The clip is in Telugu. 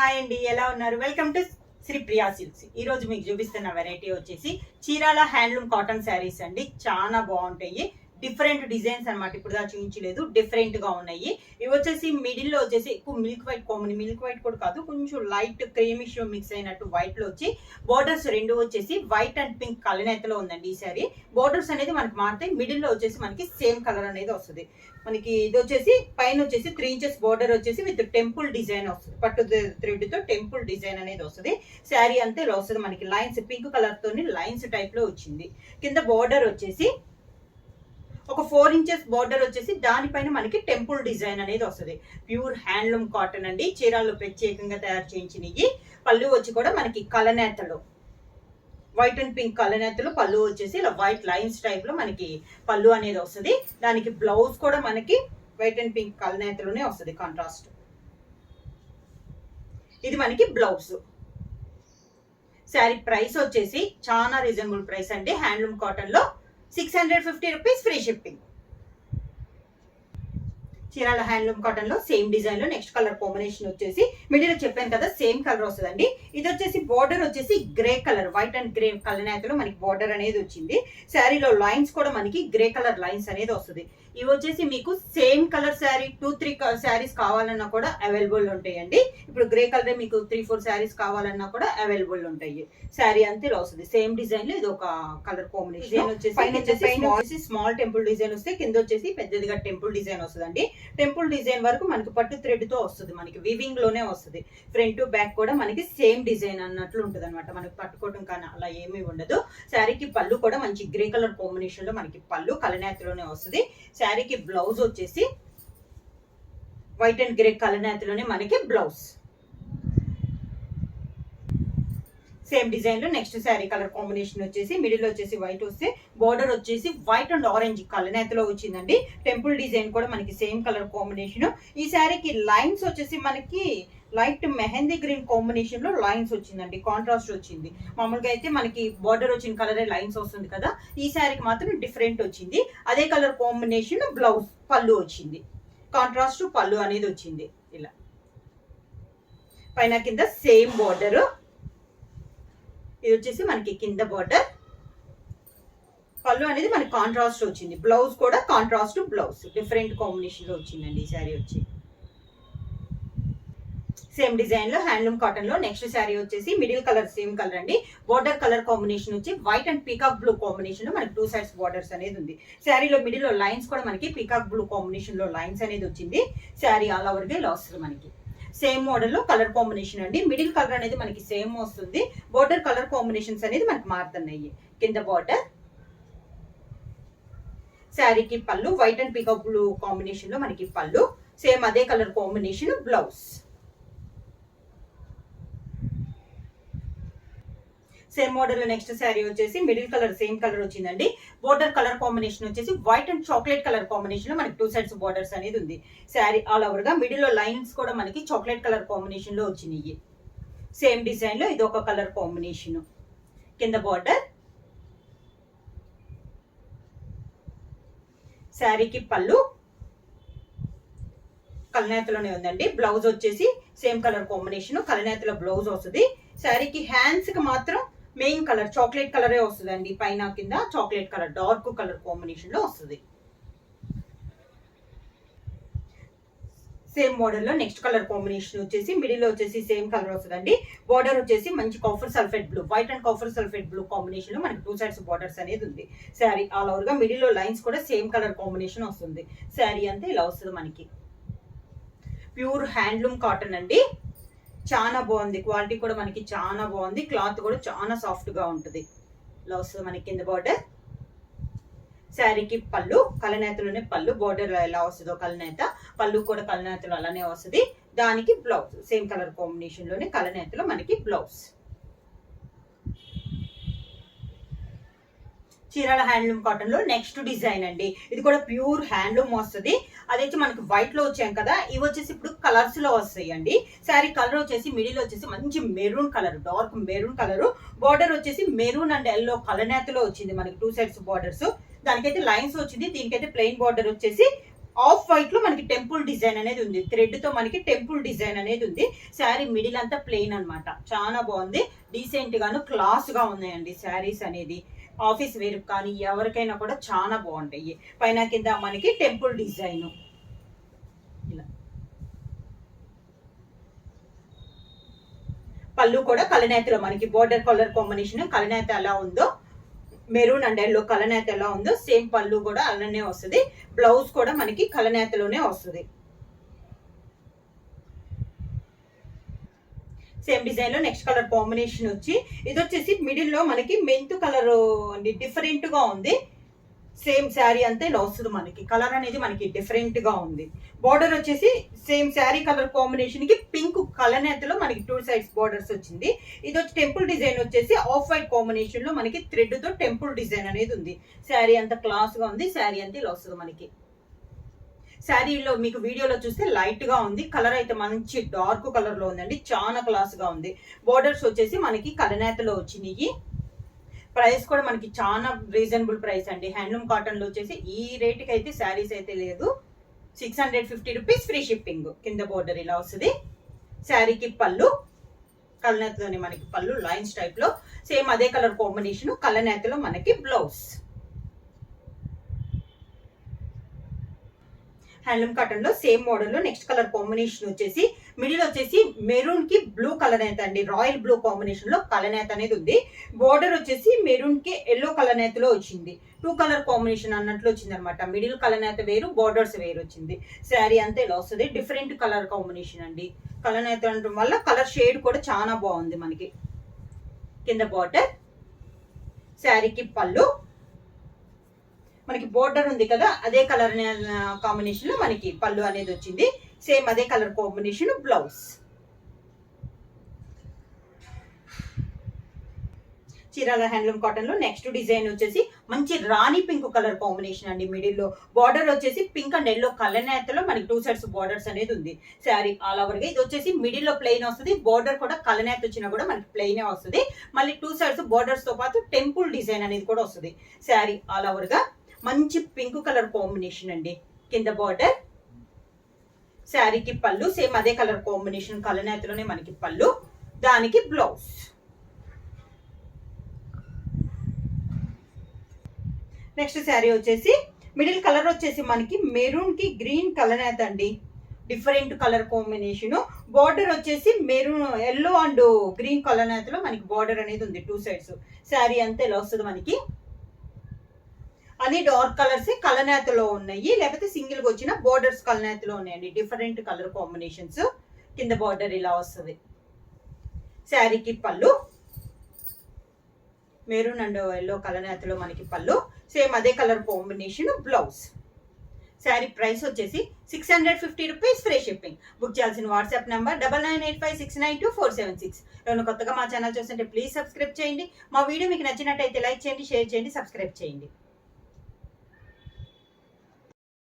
హాయ్ అండి, ఎలా ఉన్నారు? Welcome to Sri Priya Silks. ఈ రోజు మీకు చూపిస్తున్న వెరైటీ వచ్చేసి చీరాల హ్యాండ్లూమ్ కాటన్ శారీస్ అండి. చాలా బాగుంటాయి. డిఫరెంట్ డిజైన్స్ అనమాట. ఇప్పుడు దా చూపించలేదు, డిఫరెంట్ గా ఉన్నాయి. ఇవి వచ్చేసి మిడిల్ లో వచ్చేసి ఎక్కువ milk white common, milk white కూడా కాదు, కొంచెం లైట్ క్రీమిష్ మిక్స్ అయినట్టు వైట్ లో వచ్చి బోర్డర్స్ రెండు వచ్చేసి వైట్ అండ్ పింక్ కలనేతలో ఉందండి ఈ సారీ. బోర్డర్స్ అనేది మనకి మారుతాయి. మిడిల్ లో వచ్చేసి మనకి సేమ్ కలర్ అనేది వస్తుంది. మనకి ఇది వచ్చేసి పైన వచ్చేసి 3 ఇంచెస్ బోర్డర్ వచ్చేసి విత్ టెంపుల్ డిజైన్ వస్తుంది. పట్టు థ్రెడ్ తో టెంపుల్ డిజైన్ అనేది వస్తుంది. శారీ అంతే ఇలా వస్తుంది. మనకి లైన్స్ పింక్ కలర్ తోని లైన్స్ టైప్ లో వచ్చింది. కింద బోర్డర్ వచ్చేసి ఒక 4 ఇంచెస్ బోర్డర్ వచ్చేసి దానిపైన మనకి టెంపుల్ డిజైన్ అనేది వస్తుంది. ప్యూర్ హ్యాండ్లూమ్ కాటన్ అండి. చీరాల్లో ప్రత్యేకంగా తయారు చేయించినవి. పళ్ళు వచ్చి కూడా మనకి కలనేతలు వైట్ అండ్ పింక్ కలనేతలు, పళ్ళు వచ్చేసి ఇలా వైట్ లైన్స్ టైప్ లో మనకి పళ్ళు అనేది వస్తుంది. దానికి బ్లౌజ్ కూడా మనకి వైట్ అండ్ పింక్ కలనేతలోనే వస్తుంది కాంట్రాస్ట్. ఇది మనకి బ్లౌజ్. శారీ ప్రైస్ వచ్చేసి చాలా రీజనబుల్ ప్రైస్ అండి. హ్యాండ్లూమ్ కాటన్ లో 650 rupees free shipping. Chirala handloom cotton లో సేమ్ డిజైన్ లో నెక్స్ట్ కలర్ కాంబినేషన్ వచ్చేసి మిడిల్ చెప్పాను కదా సేమ్ కలర్ వస్తుందండి. ఇది వచ్చేసి బోర్డర్ వచ్చేసి grey colour, white and grey కలనేతలో మనకి బోర్డర్ అనేది వచ్చింది. శారీలో లైన్స్ కూడా మనకి గ్రే కలర్ లైన్స్ అనేది వస్తుంది. ఇవి వచ్చేసి మీకు సేమ్ కలర్ శారీ 2-3 శారీస్ కావాలన్నా కూడా అవైలబుల్ ఉంటాయండి. ఇప్పుడు గ్రే కలర్ మీకు 3-4 శారీస్ కావాలన్నా కూడా అవైలబుల్ ఉంటాయి. శారీ అంతే ఇలా వస్తుంది. సేమ్ డిజైన్ లో ఇది ఒక కలర్ కాంబినేషన్ వచ్చేసి స్మాల్ టెంపుల్ డిజైన్ వస్తే కింద వచ్చేసి పెద్దదిగా టెంపుల్ డిజైన్ వస్తుందండి. టెంపుల్ డిజైన్ వరకు మనకి పట్టు థ్రెడ్ తో వస్తుంది. మనకి వివింగ్ లోనే వస్తుంది. ఫ్రంట్ బ్యాక్ కూడా మనకి సేమ్ డిజైన్ అన్నట్లు ఉంటుంది అనమాట. మనకి పట్టుకోవటం కానీ అలా ఏమీ ఉండదు. శారీకి పళ్ళు కూడా మంచి గ్రే కలర్ కాంబినేషన్ లో మనకి పళ్ళు కలనేతలోనే వస్తుంది. శారీకి బ్లౌజ్ వచ్చేసి వైట్ అండ్ గ్రే కలనేతలోనే మనకి బ్లౌజ్. సేమ్ డిజైన్ లో నెక్స్ట్ శారీ కలర్ కాంబినేషన్ వచ్చేసి మిడిల్ వచ్చేసి వైట్ వస్తే బోర్డర్ వచ్చేసి వైట్ అండ్ ఆరెంజ్ కలనేతలో వచ్చిందండి. టెంపుల్ డిజైన్ కూడా మనకి సేమ్ కలర్ కాంబినేషన్. ఈ శారీకి లైన్స్ వచ్చేసి మనకి లైట్ మెహందీ గ్రీన్ కాంబినేషన్ లో లైన్స్ వచ్చిందండి. కాంట్రాస్ట్ వచ్చింది. మామూలుగా అయితే మనకి బోర్డర్ వచ్చిన కలరే లైన్స్ వస్తుంది కదా, ఈ శారీకి మాత్రం డిఫరెంట్ వచ్చింది. అదే కలర్ కాంబినేషన్ బ్లౌజ్ పళ్ళు వచ్చింది. కాంట్రాస్ట్ పళ్ళు అనేది వచ్చింది. ఇలా పైన కింద సేమ్ బోర్డర్. ఇది వచ్చేసి మనకి కింద బోర్డర్, పళ్ళు అనేది మనకి కాంట్రాస్ట్ వచ్చింది. బ్లౌజ్ కూడా కాంట్రాస్ట్ బ్లౌజ్ డిఫరెంట్ కాంబినేషన్ లో వచ్చిందండి ఈ శారీ వచ్చి. సేమ్ డిజైన్ లో హ్యాండ్లూమ్ కాటన్ లో నెక్స్ట్ శారీ వచ్చేసి మిడిల్ కలర్ సేమ్ కలర్ అండి. బోర్డర్ కలర్ కాంబినేషన్ వచ్చి white and peacock blue combination లో మనకి 2 సైడ్స్ బోర్డర్స్ అనేది ఉంది. శారీలో మిడిల్ లో లైన్స్ కూడా మనకి పీకాక్ బ్లూ కాంబినేషన్ లో లైన్స్ అనేది వచ్చింది. శారీ ఆల్ ఓవర్ గా ఇలా వస్తుంది మనకి. సేమ్ మోడల్ లో కలర్ కాంబినేషన్ అండి. మిడిల్ కలర్ అనేది మనకి సేమ్ వస్తుంది. బోర్డర్ కలర్ కాంబినేషన్స్ అనేది మనకి మారుతున్నాయి. కింద బోర్డర్, శారీకి పళ్ళు white and peacock blue combination లో మనకి పళ్ళు. సేమ్ అదే colour combination blouse. Same model లో నెక్స్ట్ శారీ వచ్చేసి మిడిల్ కలర్ సేమ్ కలర్ వచ్చిందండి. బోర్డర్ కలర్ కాంబినేషన్ వచ్చేసి white and chocolate colour combination లో మనకి 2 సైడ్స్ బోర్డర్స్ అనేది ఉంది. శారీ ఆల్ ఓవర్ గా మిడిల్ లో లైన్స్ కూడా మనకి చాక్లెట్ కలర్ కాంబినేషన్ లో వచ్చినాయి. సేమ్ డిజైన్ లో ఇది ఒక కలర్ కాంబినేషన్. కింద బోర్డర్, శారీకి పళ్ళు కలనేతలోనే ఉందండి. బ్లౌజ్ వచ్చేసి సేమ్ కలర్ కాంబినేషన్ కలనేతలో బ్లౌజ్ వస్తుంది. శారీకి హ్యాండ్స్ కి మాత్రం మెయిన్ కలర్ చాక్లెట్ కలరే వస్తుందండి. పైన కింద chocolate colour dark colour combination లో వస్తుంది. సేమ్ మోడల్ లో నెక్స్ట్ కలర్ కాంబినేషన్ వచ్చేసి మిడిల్ లో వచ్చేసి సేమ్ కలర్ వస్తుందండి. బోర్డర్ వచ్చేసి మంచి copper sulphate blue, white and copper sulphate blue combination లో మనకి 2 సైడ్స్ బోర్డర్స్ అనేది ఉంది. శారీ ఆల్ ఓవర్ గా మిడిల్ లో లైన్స్ కూడా సేమ్ కలర్ కాంబినేషన్ వస్తుంది. శారీ అంతా ఇలా వస్తుంది మనకి. ప్యూర్ హ్యాండ్లూమ్ కాటన్ అండి. చాలా బాగుంది. క్వాలిటీ కూడా మనకి చాలా బాగుంది. క్లాత్ కూడా చాలా సాఫ్ట్ గా ఉంటుంది. ఇలా వస్తుంది మనకి కింద బోర్డర్. శారీకి పళ్ళు కలనేతలోనే పళ్ళు, బోర్డర్ ఎలా వస్తుందో కలనేత, పళ్ళు కూడా కలనేతలు అలానే వస్తుంది. దానికి బ్లౌజ్ సేమ్ కలర్ కాంబినేషన్ లోనే కలనేతలో మనకి బ్లౌజ్. చీరాల హ్యాండ్లూమ్ కాటన్ లో నెక్స్ట్ డిజైన్ అండి. ఇది కూడా ప్యూర్ హ్యాండ్లూమ్ వస్తుంది. అదైతే మనకి వైట్ లో వచ్చాం కదా, ఇవి వచ్చేసి ఇప్పుడు కలర్స్ లో వస్తాయి అండి. శారీ కలర్ వచ్చేసి మిడిల్ వచ్చేసి మంచి maroon colour, dark maroon colour. Border వచ్చేసి మెరూన్ అండ్ ఎల్లో కలనేతలో వచ్చింది మనకి 2 సైడ్స్ బోర్డర్స్. దానికైతే లైన్స్ వచ్చింది. దీనికైతే ప్లెయిన్ బోర్డర్ వచ్చేసి ఆఫ్ వైట్ లో మనకి టెంపుల్ డిజైన్ అనేది ఉంది, థ్రెడ్ తో మనకి టెంపుల్ డిజైన్ అనేది ఉంది. శారీ మిడిల్ అంతా ప్లెయిన్ అన్నమాట. చాలా బాగుంది, డీసెంట్ గాను క్లాస్ గా ఉన్నాయండి శారీస్ అనేది. ఆఫీస్ వేర్ కానీ ఎవరికైనా కూడా చాలా బాగుంటాయి. పైన కింద మనకి టెంపుల్ డిజైన్ ఇలా. పళ్ళు కూడా కలనేతలో మనకి బోర్డర్ కలర్ కాంబినేషన్, కలనేత ఎలా ఉందో మెరూన్ అండ్ ఎల్లో కలనేత ఎలా ఉందో సేమ్ పళ్ళు కూడా అలానే వస్తుంది. బ్లౌజ్ కూడా మనకి కలనేతలోనే వస్తుంది. సేమ్ డిజైన్ లో నెక్స్ట్ కలర్ కాంబినేషన్ వచ్చి ఇది వచ్చేసి మిడిల్ లో మనకి మెంతు కలర్ అండి, డిఫరెంట్ గా ఉంది. సేమ్ శారీ అంతే ఇలా వస్తుంది మనకి. కలర్ అనేది మనకి డిఫరెంట్ గా ఉంది. బార్డర్ వచ్చేసి సేమ్ శారీ కలర్ కాంబినేషన్ కి పింక్ కలనేతలో మనకి 2 సైడ్స్ బార్డర్స్ వచ్చింది. ఇది వచ్చి టెంపుల్ డిజైన్ వచ్చేసి ఆఫ్ వైట్ కాంబినేషన్ లో మనకి థ్రెడ్ తో టెంపుల్ డిజైన్ అనేది ఉంది. శారీ అంత క్లాస్ గా ఉంది. శారీ అంతా ఇలా వస్తుంది మనకి. శారీలో మీకు వీడియోలో చూస్తే లైట్ గా ఉంది, కలర్ అయితే మంచి డార్క్ కలర్ లో ఉందండి, చాలా క్లాస్ గా ఉంది. బోర్డర్స్ వచ్చేసి మనకి కలనేతలో వచ్చినాయి. ప్రైస్ కూడా మనకి చాలా రీజనబుల్ ప్రైస్ అండి. హ్యాండ్లూమ్ కాటన్ లో వచ్చేసి ఈ రేట్ కి అయితే శారీస్ అయితే లేదు. 650 రూపీస్ ఫ్రీ షిప్పింగ్. కింద బోర్డర్ ఇలా వస్తుంది. శారీకి పళ్ళు కలనేతలోనే మనకి పళ్ళు లైన్స్ టైప్ లో సేమ్ అదే కలర్ కాంబినేషన్. కలనేతలో మనకి బ్లౌజ్. హ్యాండ్లూమ్ కాటన్ లో సేమ్ మోడల్ లో నెక్స్ట్ కలర్ కాంబినేషన్ వచ్చేసి మిడిల్ వచ్చేసి మెరూన్ కి బ్లూ కలనేత అండి, రాయల్ బ్లూ కాంబినేషన్ లో కలనేత అనేది ఉంది. బోర్డర్ వచ్చేసి మెరూన్ కి ఎల్లో కలనేతలో వచ్చింది. 2 కలర్ కాంబినేషన్ అన్నట్లు వచ్చింది అనమాట. మిడిల్ కలనేత వేరు, బోర్డర్స్ వేరు వచ్చింది. శారీ అంతా ఇలా వస్తుంది. డిఫరెంట్ కలర్ కాంబినేషన్ అండి. కలనేత అనడం వల్ల కలర్ షేడ్ కూడా చాలా బాగుంది మనకి. కింద బోర్డర్, శారీకి పళ్ళు మనకి బోర్డర్ ఉంది కదా అదే కలర్ కాంబినేషన్ లో మనకి పళ్ళు అనేది వచ్చింది. సేమ్ అదే colour combination blouse. Chirala handloom cotton లో నెక్స్ట్ డిజైన్ వచ్చేసి మంచి రాణి పింక్ కలర్ కాంబినేషన్ అండి. మిడిల్ లో బార్డర్ వచ్చేసి పింక్ అండ్ ఎల్లో కలనేతలో మనకి 2 సైడ్స్ బార్డర్స్ అనేది ఉంది. శారీ ఆల్ ఓవర్ గా ఇది వచ్చేసి మిడిల్ లో ప్లెయిన్ వస్తుంది. బార్డర్ కూడా కలనేత వచ్చినా కూడా మనకి ప్లెయిన్ వస్తుంది. మళ్ళీ 2 సైడ్స్ బార్డర్స్ తో పాటు టెంపుల్ డిజైన్ అనేది కూడా వస్తుంది. శారీ ఆల్ ఓవర్ గా మంచి పింక్ కలర్ కాంబినేషన్ అండి. కింద బార్డర్, శారీకి పళ్ళు సేమ్ అదే కలర్ కాంబినేషన్ కలనేతలోనే మనకి పళ్ళు, దానికి బ్లౌజ్. నెక్స్ట్ శారీ వచ్చేసి మిడిల్ కలర్ వచ్చేసి మనకి మెరూన్ కి గ్రీన్ కలనేత అండి, డిఫరెంట్ కలర్ కాంబినేషన్. బార్డర్ వచ్చేసి మెరూన్ ఎల్లో అండ్ గ్రీన్ కలనేతలో మనకి బార్డర్ అనేది ఉంది 2 సైడ్స్. శారీ అంతా ఇలా వస్తుంది మనకి. అన్ని డార్క్ కలర్స్ కలనేతలో ఉన్నాయి, లేకపోతే సింగిల్ గా వచ్చిన బోర్డర్స్ కలనేతలో ఉన్నాయండి. Different colour combinations. కింద బార్డర్ ఇలా వస్తుంది. శారీకి పళ్ళు మెరూన్ అండ్ ఎల్లో కలనేతలో మనకి పళ్ళు, సేమ్ అదే colour combination blouse. Sari price వచ్చేసి 650 రూపీస్ ఫ్రీ షిప్పింగ్. బుక్ చేయాల్సిన వాట్సాప్ నెంబర్ 9985692476. ఎవరైనా కొత్తగా మా ఛానల్ చూస్తుంటే ప్లీజ్ సబ్స్క్రైబ్ చేయండి. మా వీడియో మీకు నచ్చినట్టయితే లైక్ చేయండి, షేర్ చేయండి, సబ్స్క్రైబ్ చేయండి.